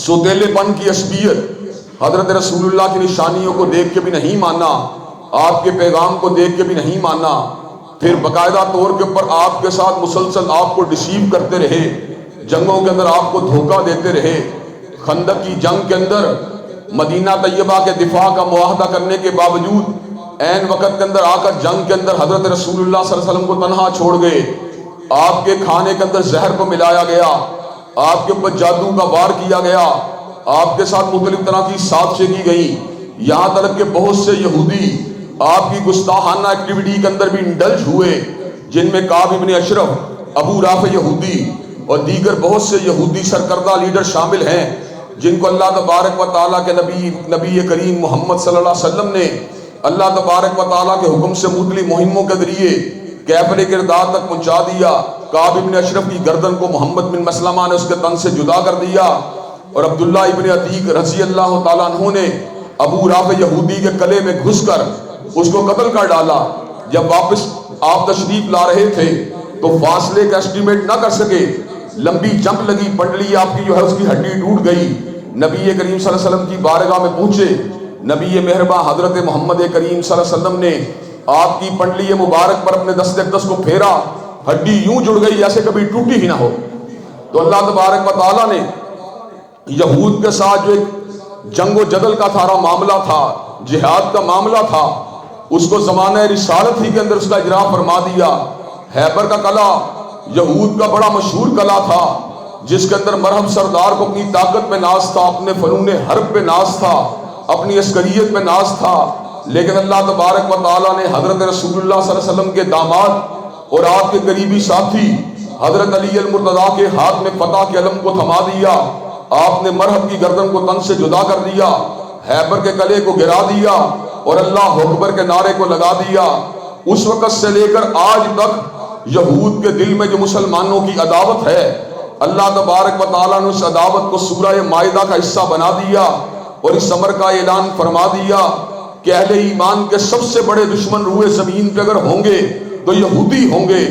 سوتیلے پن کی عصبیت، حضرت رسول اللہ کی نشانیوں کو دیکھ کے بھی نہیں ماننا، آپ کے پیغام کو دیکھ کے بھی نہیں ماننا، پھر باقاعدہ طور کے اوپر آپ کے ساتھ مسلسل آپ کو ڈسیو کرتے رہے، جنگوں کے اندر آپ کو دھوکہ دیتے رہے۔ خندق کی جنگ کے اندر مدینہ طیبہ کے دفاع کا معاہدہ کرنے کے باوجود عین وقت کے اندر آ کر جنگ کے اندر حضرت رسول اللہ صلی اللہ علیہ وسلم کو تنہا چھوڑ گئے۔ آپ کے کھانے کے اندر زہر کو ملایا گیا، آپ کے اوپر جادو کا وار کیا گیا، آپ کے ساتھ مختلف طرح کی سازشیں کی گئیں، یہاں تک کہ بہت سے یہودی آپ کی گستاخانہ ایکٹیویٹی کے اندر بھی انڈلج ہوئے، جن میں کعب ابن اشرف، ابو رافع یہودی اور دیگر بہت سے یہودی سرکردہ لیڈر شامل ہیں، جن کو اللہ تبارک و تعالیٰ کے نبی کریم محمد صلی اللہ علیہ وسلم نے اللہ تبارک و تعالیٰ کے حکم سے مختلف مہموں کے ذریعے کیفر کردار تک پہنچا دیا۔ کعب ابن اشرف کی گردن کو محمد بن مسلمہ نے اس کے تن سے جدا کر دیا، اور عبداللہ ابن عتیق رضی اللہ تعالیٰ عنہ نے ابو رافع یہودی کے گلے میں گھس کر اس کو قتل کر ڈالا۔ جب واپس آپ تشریف لا رہے تھے تو فاصلے کا اسٹیمیٹ نہ کر سکے، لمبی جنگ لگی، پنڈلی آپ کی جو ہے اس کی ہڈی ٹوٹ گئی۔ نبی کریم صلی اللہ علیہ وسلم کی بارگاہ میں پہنچے، نبی مہرباں حضرت محمد کریم صلی اللہ علیہ وسلم نے آپ کی پنڈلی مبارک پر اپنے دست اقدس کو پھیرا، ہڈی یوں جڑ گئی جیسے کبھی ٹوٹی ہی نہ ہو۔ تو اللہ تبارک و تعالیٰ نے یہود کے ساتھ جو ایک جنگ و جدل کا سارا معاملہ تھا، جہاد کا معاملہ تھا، اس کو زمانہ رسالت ہی کے اندر اس کا اجرا فرما دیا۔ خیبر کا قلعہ یہود کا بڑا مشہور قلعہ تھا، جس کے اندر مرہم سردار کو اپنی طاقت پہ ناز تھا، اپنے فنون حرب پہ ناز تھا، اپنی عسکریت پہ ناز تھا، لیکن اللہ تبارک و تعالیٰ نے حضرت رسول اللہ صلی اللہ علیہ وسلم کے داماد اور آپ کے قریبی ساتھی حضرت علی المرتضیٰ کے ہاتھ میں فتح کے علم کو تھما دیا۔ آپ نے مرہم کی گردن کو تن سے جدا کر دیا، خیبر کے قلعے کو گرا دیا اور اللہ اکبر کے نعرے کو لگا دیا۔ اس وقت سے لے کر آج تک یہود کے دل میں جو مسلمانوں کی عداوت ہے، اللہ تبارک و تعالیٰ نے اس عداوت کو سورہ مائدہ کا حصہ بنا دیا اور اس امر کا اعلان فرما دیا کہ اہل ایمان کے سب سے بڑے دشمن روئے زمین پہ اگر ہوں گے تو یہودی ہوں گے۔